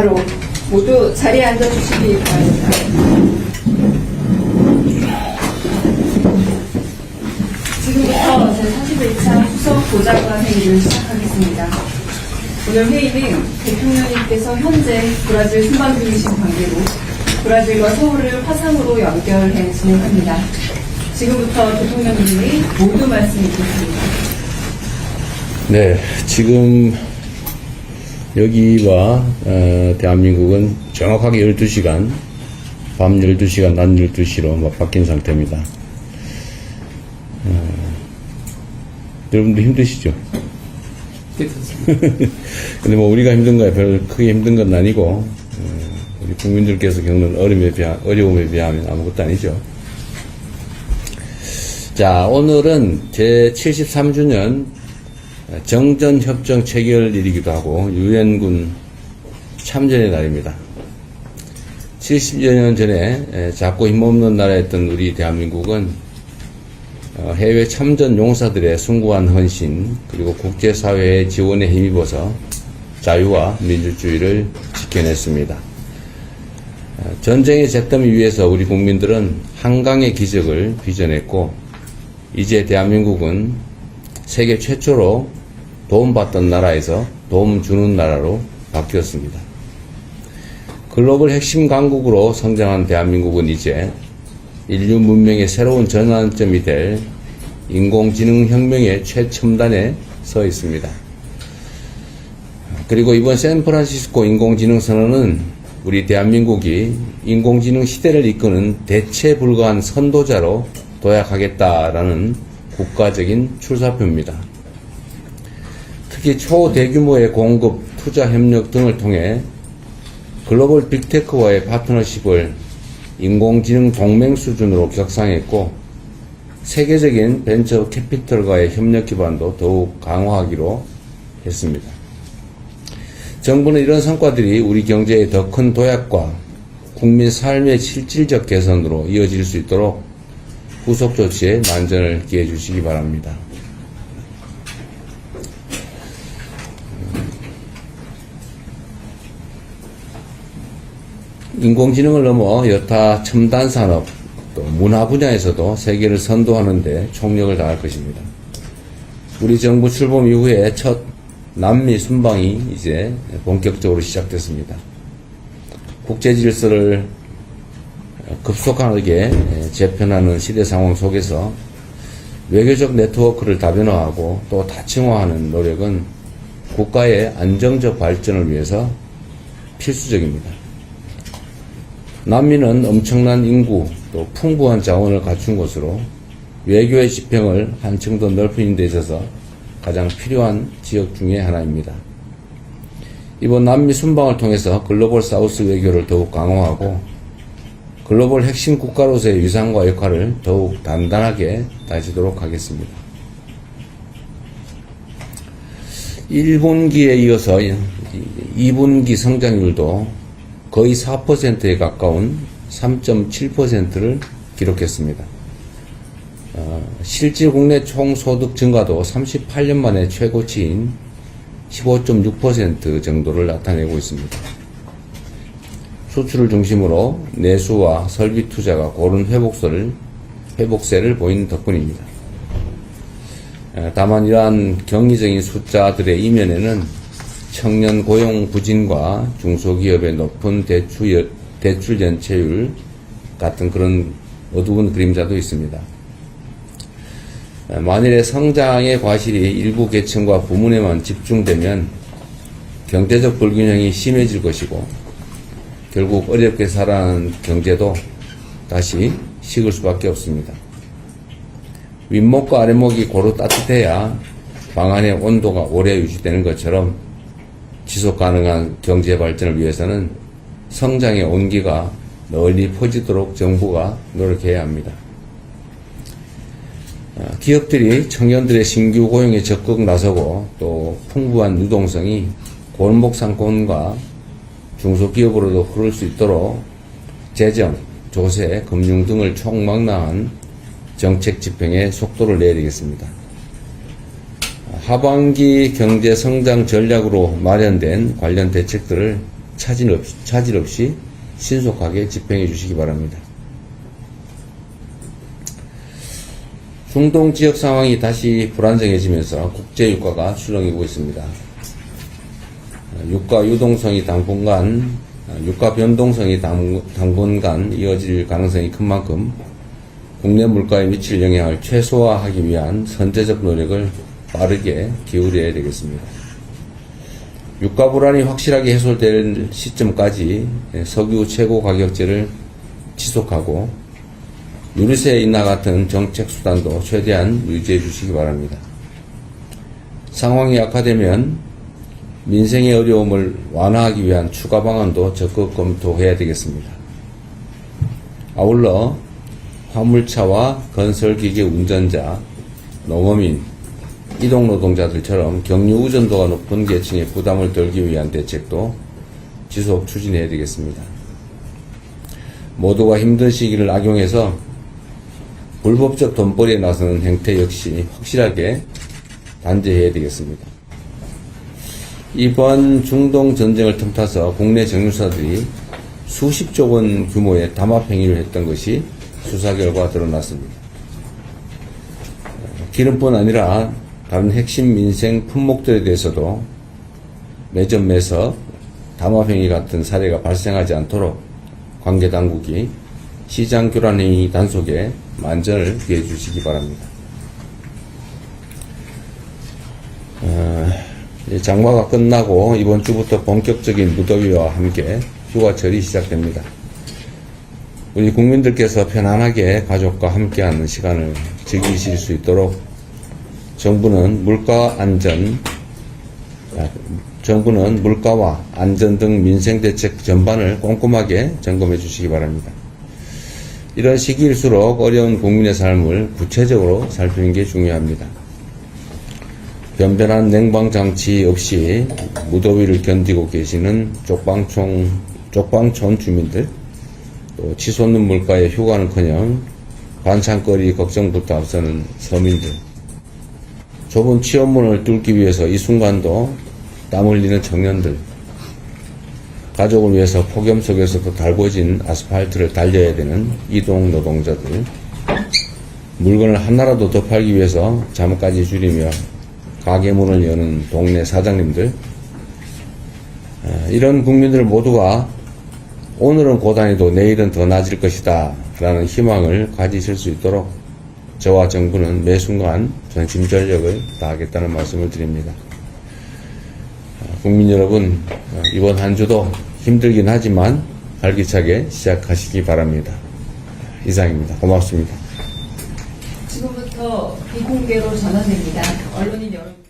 바로 모두 자리에 앉아주시기 바랍니다. 지금부터 제41차 수석 보좌관 회의를 시작하겠습니다. 오늘 회의는 대통령님께서 현재 브라질 순방 중이신 관계로 브라질과 서울을 화상으로 연결해 진행합니다. 지금부터 대통령님의 모두 말씀이 있겠습니다. 네, 지금 여기와 대한민국은 정확하게 12시간, 밤 12시간, 낮 12시로 바뀐 상태입니다. 여러분도 힘드시죠? 근데 우리가 힘든 거야 별로 크게 힘든 건 아니고, 우리 국민들께서 겪는 어려움에 비하면 아무것도 아니죠. 자, 오늘은 제 73주년 정전협정 체결일이기도 하고 유엔군 참전의 날입니다. 70여 년 전에 작고 힘없는 나라였던 우리 대한민국은 해외 참전 용사들의 숭고한 헌신 그리고 국제사회의 지원에 힘입어서 자유와 민주주의를 지켜냈습니다. 전쟁의 잿더미 위에서 우리 국민들은 한강의 기적을 빚어냈고 이제 대한민국은 세계 최초로 도움받던 나라에서 도움 주는 나라로 바뀌었습니다. 글로벌 핵심 강국으로 성장한 대한민국은 이제 인류 문명의 새로운 전환점이 될 인공지능 혁명의 최첨단에 서 있습니다. 그리고 이번 샌프란시스코 인공지능 선언은 우리 대한민국이 인공지능 시대를 이끄는 대체 불가한 선도자로 도약하겠다라는 국가적인 출사표입니다. 특히 초대규모의 공급, 투자 협력 등을 통해 글로벌 빅테크와의 파트너십을 인공지능 동맹 수준으로 격상했고 세계적인 벤처 캐피털과의 협력 기반도 더욱 강화하기로 했습니다. 정부는 이런 성과들이 우리 경제의 더 큰 도약과 국민 삶의 실질적 개선으로 이어질 수 있도록 후속 조치에 만전을 기해 주시기 바랍니다. 인공지능을 넘어 여타 첨단 산업, 또 문화 분야에서도 세계를 선도하는 데 총력을 다할 것입니다. 우리 정부 출범 이후에 첫 남미 순방이 이제 본격적으로 시작됐습니다. 국제 질서를 급속하게 재편하는 시대 상황 속에서 외교적 네트워크를 다변화하고 또 다층화하는 노력은 국가의 안정적 발전을 위해서 필수적입니다. 남미는 엄청난 인구 또 풍부한 자원을 갖춘 곳으로 외교의 지평을 한층 더 넓히는 데 있어서 가장 필요한 지역 중에 하나입니다. 이번 남미 순방을 통해서 글로벌 사우스 외교를 더욱 강화하고 글로벌 핵심 국가로서의 위상과 역할을 더욱 단단하게 다지도록 하겠습니다. 1분기에 이어서 2분기 성장률도 거의 4%에 가까운 3.7%를 기록했습니다. 실질 국내 총소득 증가도 38년 만에 최고치인 15.6% 정도를 나타내고 있습니다. 수출을 중심으로 내수와 설비 투자가 고른 회복세를 보이는 덕분입니다. 다만 이러한 경이적인 숫자들의 이면에는 청년 고용 부진과 중소기업의 높은 대출 연체율 같은 그런 어두운 그림자도 있습니다. 만일에 성장의 과실이 일부 계층과 부문에만 집중되면 경제적 불균형이 심해질 것이고 결국 어렵게 살아가는 경제도 다시 식을 수밖에 없습니다. 윗목과 아랫목이 고루 따뜻해야 방 안의 온도가 오래 유지되는 것처럼 지속 가능한 경제 발전을 위해서는 성장의 온기가 널리 퍼지도록 정부가 노력해야 합니다. 기업들이 청년들의 신규 고용에 적극 나서고 또 풍부한 유동성이 골목 상권과 중소기업으로도 흐를 수 있도록 재정, 조세, 금융 등을 총망라한 정책 집행에 속도를 내야 되겠습니다. 하반기 경제 성장 전략으로 마련된 관련 대책들을 차질 없이 신속하게 집행해 주시기 바랍니다. 중동 지역 상황이 다시 불안정해지면서 국제 유가가 출렁이고 있습니다. 유가 유동성이 유가 변동성이 당분간 이어질 가능성이 큰 만큼 국내 물가에 미칠 영향을 최소화하기 위한 선제적 노력을 빠르게 기울여야 되겠습니다. 유가 불안이 확실하게 해소될 시점까지 석유 최고 가격제를 지속하고 유류세 인하 같은 정책 수단도 최대한 유지해 주시기 바랍니다. 상황이 악화되면 민생의 어려움을 완화하기 위한 추가 방안도 적극 검토해야 되겠습니다. 아울러 화물차와 건설기계 운전자, 농어민, 이동노동자들처럼 경유 의존도가 높은 계층의 부담을 덜기 위한 대책도 지속 추진해야 되겠습니다. 모두가 힘든 시기를 악용해서 불법적 돈벌이에 나서는 행태 역시 확실하게 단죄해야 되겠습니다. 이번 중동 전쟁을 틈타서 국내 정유사들이 수십조 원 규모의 담합 행위를 했던 것이 수사 결과 드러났습니다. 기름뿐 아니라 다른 핵심 민생 품목들에 대해서도 매점 매서 담합 행위 같은 사례가 발생하지 않도록 관계 당국이 시장 교란 행위 단속에 만전을 기해 주시기 바랍니다. 장마가 끝나고 이번 주부터 본격적인 무더위와 함께 휴가철이 시작됩니다. 우리 국민들께서 편안하게 가족과 함께하는 시간을 즐기실 수 있도록 정부는 물가와 안전 등 민생 대책 전반을 꼼꼼하게 점검해 주시기 바랍니다. 이런 시기일수록 어려운 국민의 삶을 구체적으로 살피는 게 중요합니다. 변변한 냉방장치 없이 무더위를 견디고 계시는 쪽방촌 주민들, 또 치솟는 물가에 휴가는커녕 반찬거리 걱정부터 앞서는 서민들, 좁은 취업문을 뚫기 위해서 이 순간도 땀 흘리는 청년들, 가족을 위해서 폭염 속에서도 달궈진 아스팔트를 달려야 되는 이동 노동자들, 물건을 하나라도 더 팔기 위해서 잠까지 줄이며 가게 문을 여는 동네 사장님들, 이런 국민들 모두가 오늘은 고단해도 내일은 더 나아질 것이다 라는 희망을 가지실 수 있도록 저와 정부는 매 순간 전심전력을 다하겠다는 말씀을 드립니다. 국민 여러분, 이번 한 주도 힘들긴 하지만 활기차게 시작하시기 바랍니다. 이상입니다. 고맙습니다. 지금부터 비공개로 전환됩니다. 언론인 여러분.